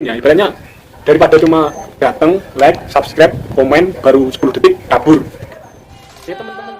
Ya ibaratnya daripada cuma datang, like, subscribe, komen, baru 10 detik kabur. Ya teman-teman.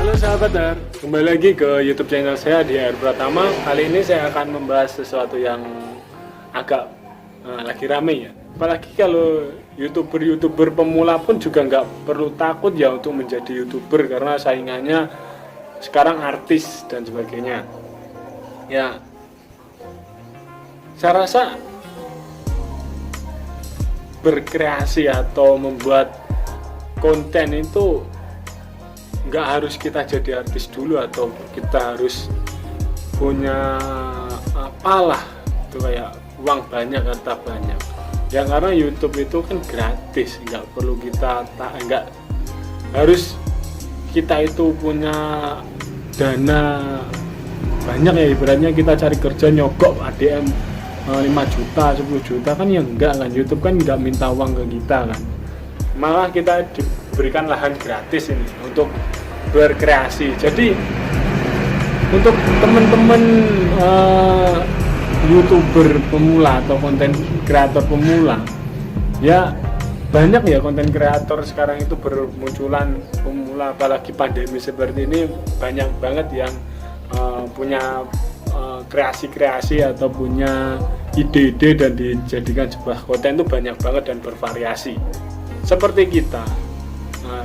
Halo sahabat Dar, kembali lagi ke YouTube channel saya di Air Pratama. Kali ini saya akan membahas sesuatu yang agak lagi rame ya. Apalagi kalau YouTuber pemula pun juga nggak perlu takut ya untuk menjadi YouTuber karena saingannya sekarang artis dan sebagainya. Ya, saya rasa berkreasi atau membuat konten itu nggak harus kita jadi artis dulu atau kita harus punya apalah itu kayak uang banyak, harta banyak. Ya karena YouTube itu kan gratis, nggak perlu kita nggak harus kita itu punya dana banyak ya, ibaratnya kita cari kerja nyogok ADM 5 juta, 10 juta kan ya enggak kan. YouTube kan enggak minta uang ke kita kan, malah kita diberikan lahan gratis ini untuk berkreasi. Jadi untuk teman-teman YouTuber pemula atau konten kreator pemula ya, banyak ya konten kreator sekarang itu bermunculan pemula, apalagi pandemi seperti ini banyak banget yang punya kreasi-kreasi atau punya ide-ide dan dijadikan sebuah konten itu banyak banget dan bervariasi. Seperti kita,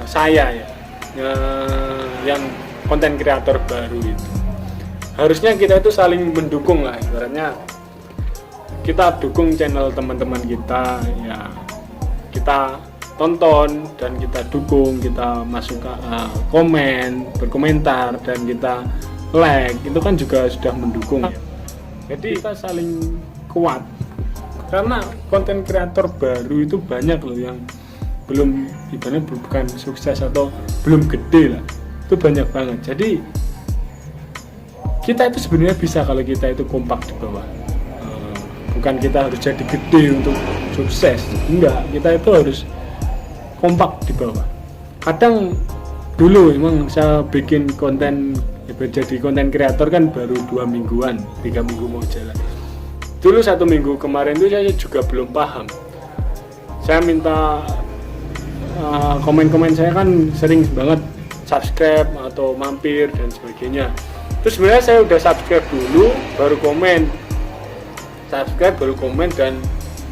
saya ya, yang konten kreator baru itu harusnya kita itu saling mendukung lah, ibaratnya kita dukung channel teman-teman kita ya, kita tonton dan kita dukung, kita masuk ke komen, berkomentar dan kita like, itu kan juga sudah mendukung ya. Jadi kita saling kuat karena konten kreator baru itu banyak loh yang belum, ibaratnya bukan sukses atau belum gede lah, itu banyak banget. Jadi kita itu sebenarnya bisa kalau kita itu kompak di bawah. Bukan kita harus jadi gede untuk sukses, enggak, kita itu harus kompak di bawah. Kadang dulu emang saya bikin konten, jadi konten kreator kan baru 2 mingguan, 3 minggu mau jalan. Dulu 1 minggu kemarin itu saya juga belum paham. Saya minta komen-komen, saya kan sering banget subscribe atau mampir dan sebagainya. Terus sebenarnya saya udah subscribe dulu baru komen, subscribe baru komen, dan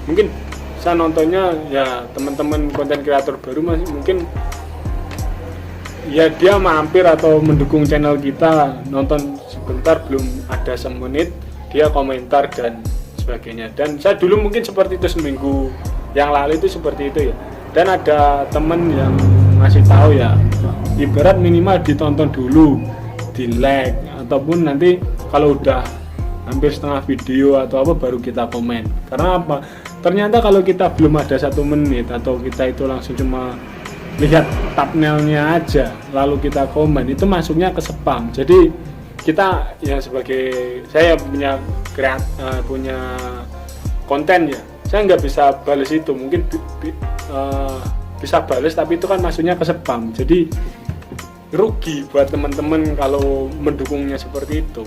mungkin saya nontonnya ya teman-teman konten kreator baru masih mungkin ya dia mampir atau mendukung channel kita, nonton sebentar belum ada semenit dia komentar dan sebagainya. Dan saya dulu mungkin seperti itu, seminggu yang lalu itu seperti itu ya. Dan ada temen yang ngasih tahu ya, ibarat minimal ditonton dulu, di like, ataupun nanti kalau udah hampir setengah video atau apa baru kita komen. Karena apa? Ternyata kalau kita belum ada 1 menit atau kita itu langsung cuma lihat thumbnailnya aja lalu kita komen, itu masuknya ke spam. Jadi kita ya sebagai saya punya konten ya, saya nggak bisa balas itu, mungkin bisa balas tapi itu kan masuknya ke spam. Jadi rugi buat teman-teman kalau mendukungnya seperti itu.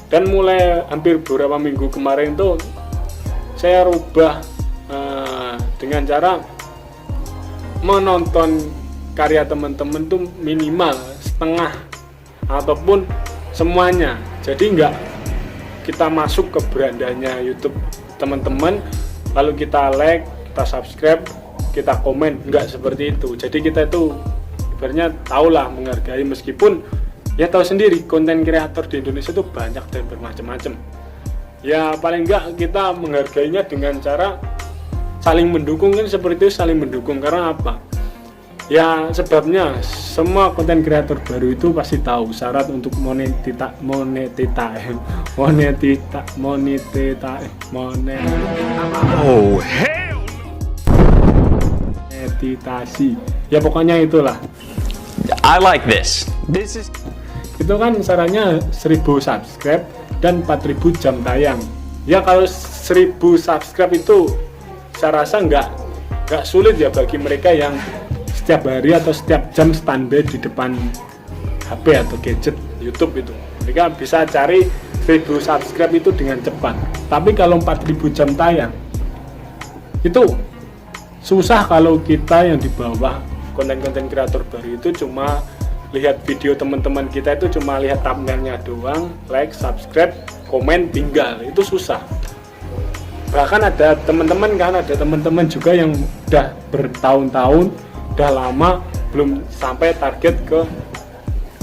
Dan mulai hampir beberapa minggu kemarin tuh saya rubah dengan cara menonton karya teman-teman tuh minimal setengah ataupun semuanya. Jadi enggak kita masuk ke berandanya YouTube teman-teman lalu kita like, kita subscribe, kita komen, enggak seperti itu. Jadi kita itu ibaratnya tahulah menghargai, meskipun ya tahu sendiri konten kreator di Indonesia itu banyak dan bermacam-macam. Ya paling enggak kita menghargainya dengan cara saling mendukung, kan seperti itu, saling mendukung. Karena apa? Ya sebabnya semua konten kreator baru itu pasti tahu syarat untuk monetitasi. Ya pokoknya itulah. I like this. Itu kan sarannya 1000 subscribe dan 4000 jam tayang. Ya kalau 1000 subscribe itu saya rasa nggak sulit ya bagi mereka yang setiap hari atau setiap jam standby di depan HP atau gadget YouTube itu. Mereka bisa cari 1000 subscribe itu dengan cepat. Tapi kalau 4000 jam tayang itu susah kalau kita yang di bawah konten-konten kreator baru itu cuma lihat video teman-teman kita itu cuma lihat thumbnailnya doang, like, subscribe, komen, tinggal. Itu susah. Bahkan ada teman-teman juga yang udah bertahun-tahun, udah lama belum sampai target ke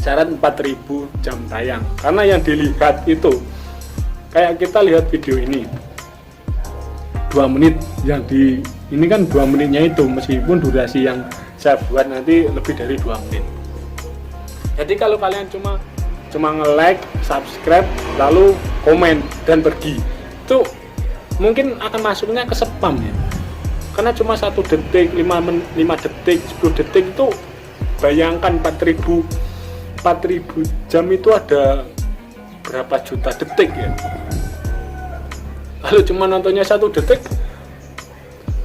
syarat 4000 jam tayang. Karena yang dilihat itu kayak kita lihat video ini 2 menit, yang di ini kan 2 menitnya itu, meskipun durasi yang saya buat nanti lebih dari 2 menit. Jadi kalau kalian cuma nge-like, subscribe, lalu komen dan pergi, itu mungkin akan masuknya ke spam ya. Karena cuma 1 detik, 5 detik, 10 detik itu, bayangkan 4000 jam itu ada berapa juta detik ya. Lalu cuma nontonnya 1 detik,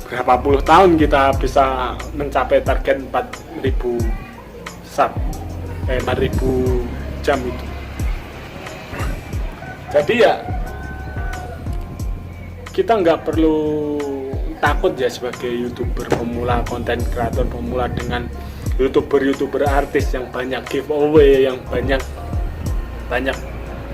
berapa puluh tahun kita bisa mencapai target 4000 jam itu. Jadi ya kita nggak perlu takut ya sebagai YouTuber pemula, konten kreator pemula dengan YouTuber artis yang banyak giveaway, yang banyak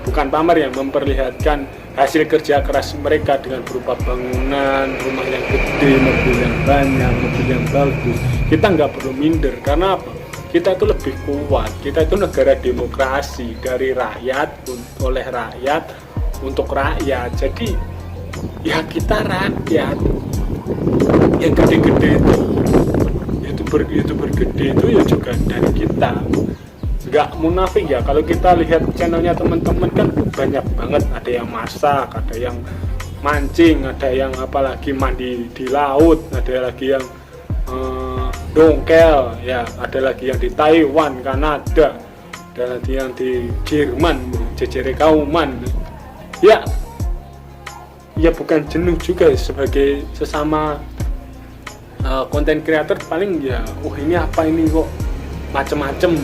bukan pamer, yang memperlihatkan hasil kerja keras mereka dengan berupa bangunan, rumah yang gede, mobil yang banyak, mobil yang bagus. Kita nggak perlu minder, karena apa? Kita itu lebih kuat. Kita itu negara demokrasi, dari rakyat, oleh rakyat, untuk rakyat. Jadi ya kita rakyat. Yang gede-gede itu, YouTuber gede itu ya juga dari kita. Nggak munafik ya, kalau kita lihat channelnya teman-teman kan banyak banget, ada yang masak, ada yang mancing, ada yang apalagi mandi di laut, ada lagi yang dongkel ya, ada lagi yang di Taiwan, Kanada, ada lagi yang di Jerman, jejere kauman ya. Ya bukan jenuh juga sebagai sesama konten kreator, paling ya ini apa ini kok macem-macem.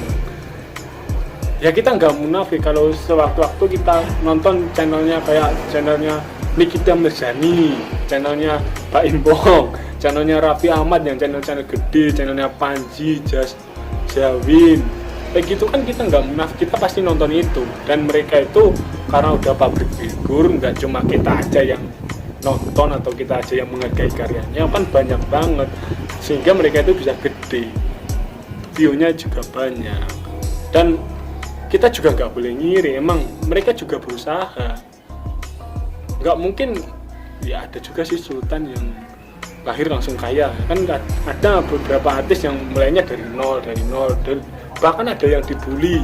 Ya kita nggak munafik kalau sewaktu-waktu kita nonton channelnya kayak channelnya Nikita Mirzani, channelnya Pak Imbong, channelnya Raffi Ahmad yang channel gede, channelnya Panji, Jawin, kayak gitu kan kita nggak munafik, kita pasti nonton itu. Dan mereka itu karena udah public figure, nggak cuma kita aja yang nonton atau kita aja yang menghargai karyanya, kan banyak banget, sehingga mereka itu bisa gede, view-nya juga banyak. Dan kita juga nggak boleh ngiri, emang mereka juga berusaha. Nggak mungkin, ya ada juga sih sultan yang lahir langsung kaya, kan ada beberapa artis yang mulainya dari nol, dan bahkan ada yang dibully,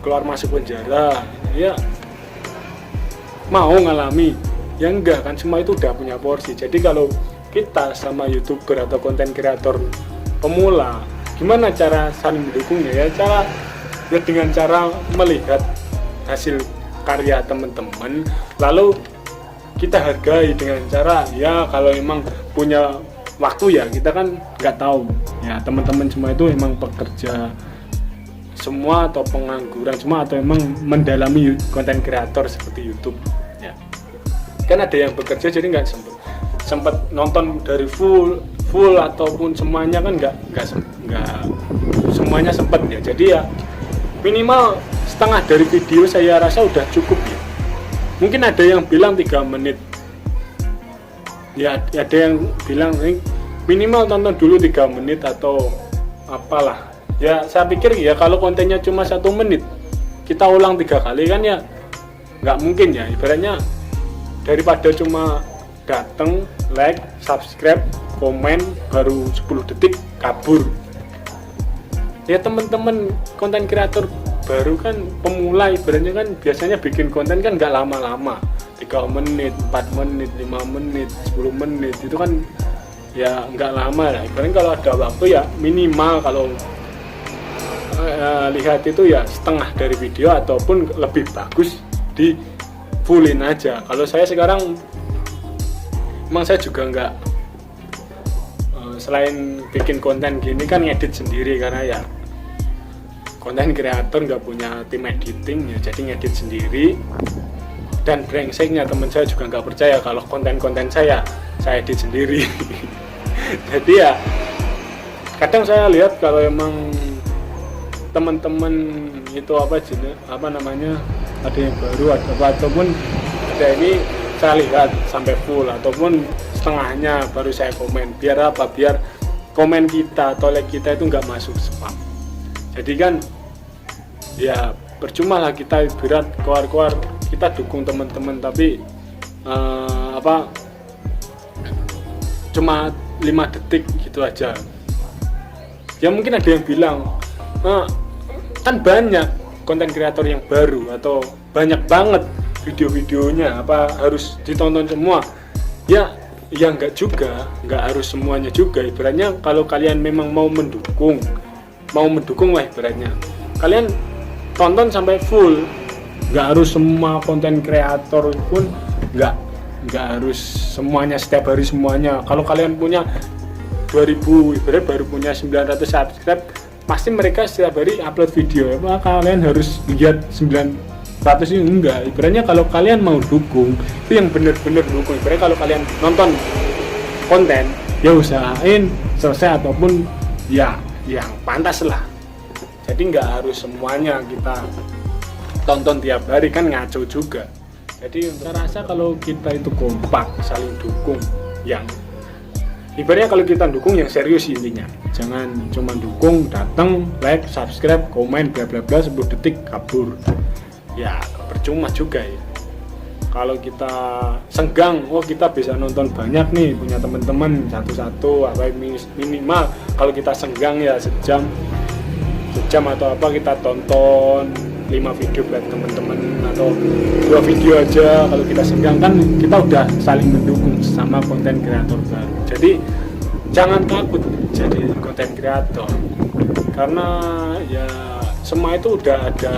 keluar masuk penjara, ya mau ngalami, ya enggak kan, semua itu udah punya porsi. Jadi kalau kita sama YouTuber atau konten kreator pemula, gimana cara saling mendukungnya ya, dengan cara melihat hasil karya teman-teman, lalu kita hargai dengan cara ya, kalau emang punya waktu ya, kita kan nggak tahu ya, teman-teman semua itu emang pekerja semua atau pengangguran semua, atau emang mendalami konten kreator seperti YouTube ya. Kan ada yang bekerja jadi nggak sempat nonton dari full ataupun semuanya, kan nggak semuanya sempat ya. Jadi ya minimal setengah dari video saya rasa udah cukup ya. Mungkin ada yang bilang 3 menit ya, ada yang bilang minimal tonton dulu 3 menit atau apalah ya. Saya pikir ya kalau kontennya cuma 1 menit kita ulang 3 kali kan ya nggak mungkin ya. Ibaratnya daripada cuma dateng, like, subscribe, komen, baru 10 detik kabur ya. Teman-teman konten kreator baru kan pemula, ibaratnya kan biasanya bikin konten kan nggak lama-lama, 3 menit, 4 menit, 5 menit, 10 menit, itu kan ya nggak lama lah. Ibaratnya kalau ada waktu ya minimal kalau lihat itu ya setengah dari video, ataupun lebih bagus di fullin aja. Kalau saya sekarang emang saya juga nggak, selain bikin konten gini kan ngedit sendiri, karena ya konten kreator nggak punya tim editing ya, jadi ngedit sendiri. Dan brengseknya teman saya juga nggak percaya kalau konten-konten saya edit sendiri. Jadi ya kadang saya lihat kalau emang teman-teman itu apa namanya, ada yang baru ataupun ada ini, saya lihat sampai full ataupun setengahnya baru saya komen. Biar apa? Biar komen kita atau like kita itu nggak masuk spam. Jadi kan ya percuma lah kita berat keluar kita dukung teman-teman tapi cuma 5 detik gitu aja. Ya mungkin ada yang bilang kan banyak konten kreator yang baru atau banyak banget video-videonya, apa harus ditonton semua? Ya enggak juga, enggak harus semuanya juga. Ibaratnya kalau kalian memang mau mendukung lah ibaratnya, kalian tonton sampai full. Enggak harus semua konten kreator pun enggak harus semuanya setiap hari semuanya. Kalau kalian punya 2000, ibarat baru punya 900 subscribe, pasti mereka setiap hari upload video. Maka kalian harus lihat 900 ini enggak. Ibaratnya kalau kalian mau dukung, itu yang benar-benar dukung. Ibaratnya kalau kalian nonton konten, ya usahain selesai ataupun ya yang pantas lah. Jadi enggak harus semuanya kita tonton tiap hari, kan ngaco juga. Jadi saya rasa kalau kita itu kompak, saling dukung, yang ibaratnya kalau kita dukung yang serius intinya. Jangan cuma dukung, datang, like, subscribe, komen, bla bla bla 10 detik kabur. Ya percuma juga ya. Kalau kita senggang, kita bisa nonton banyak nih, punya teman-teman satu-satu, apa minimal kalau kita senggang ya sejam atau apa kita tonton 5 video buat teman-teman atau 2 video aja. Kalau kita senggang kan kita udah saling mendukung sama konten kreator baru. Jadi jangan takut jadi konten kreator, karena ya semua itu udah ada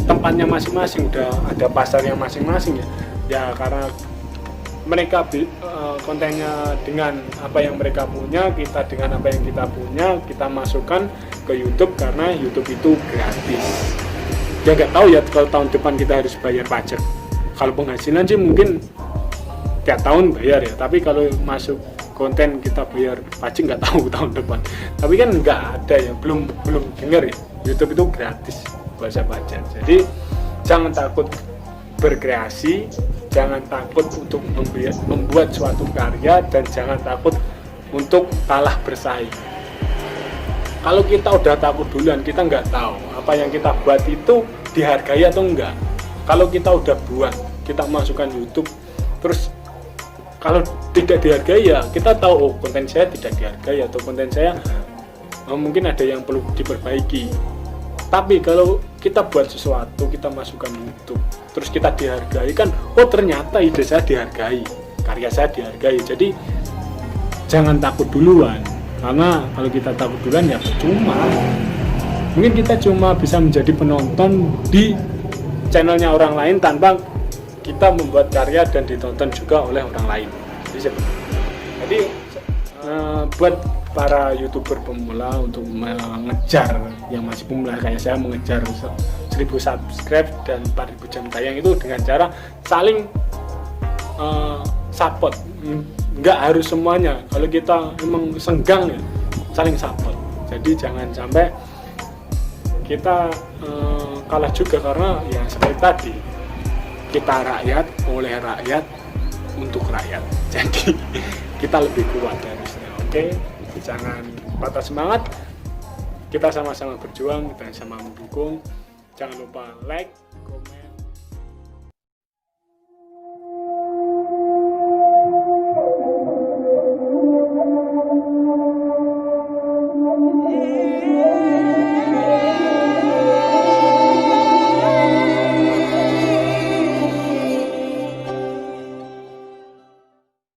tempatnya masing-masing, udah ada pasarnya masing-masing ya. Ya karena mereka kontennya dengan apa yang mereka punya, kita dengan apa yang kita punya, kita masukkan ke YouTube karena YouTube itu gratis. Ya nggak tahu ya kalau tahun depan kita harus bayar pajak. Kalau penghasilan sih mungkin tiap tahun bayar ya, tapi kalau masuk konten kita bayar pajak nggak tahu tahun depan. Tapi kan nggak ada ya, belum dengar ya, YouTube itu gratis bayar pajak. Jadi jangan takut berkreasi, jangan takut untuk membuat suatu karya, dan jangan takut untuk kalah bersaing. Kalau kita udah takut duluan, kita nggak tahu apa yang kita buat itu dihargai atau enggak. Kalau kita udah buat, kita masukkan YouTube, terus kalau tidak dihargai ya kita tahu konten saya tidak dihargai atau konten saya mungkin ada yang perlu diperbaiki. Tapi kalau kita buat sesuatu, kita masukkan YouTube, terus kita dihargai kan, ternyata ide saya dihargai, karya saya dihargai. Jadi jangan takut duluan, karena kalau kita takut duluan ya percuma. Mungkin kita cuma bisa menjadi penonton di channelnya orang lain tanpa kita membuat karya dan ditonton juga oleh orang lain. Jadi buat para YouTuber pemula untuk mengejar, yang masih pemula kayak saya, mengejar 1000 subscribe dan 4000 jam tayang itu dengan cara saling support. Nggak harus semuanya, kalau kita memang senggang ya saling support. Jadi jangan sampai kita kalah juga, karena ya seperti tadi, kita rakyat, oleh rakyat, untuk rakyat. Jadi kita lebih kuat harusnya. Oke, jangan patah semangat, kita sama-sama berjuang, kita sama mendukung. Jangan lupa like, komen.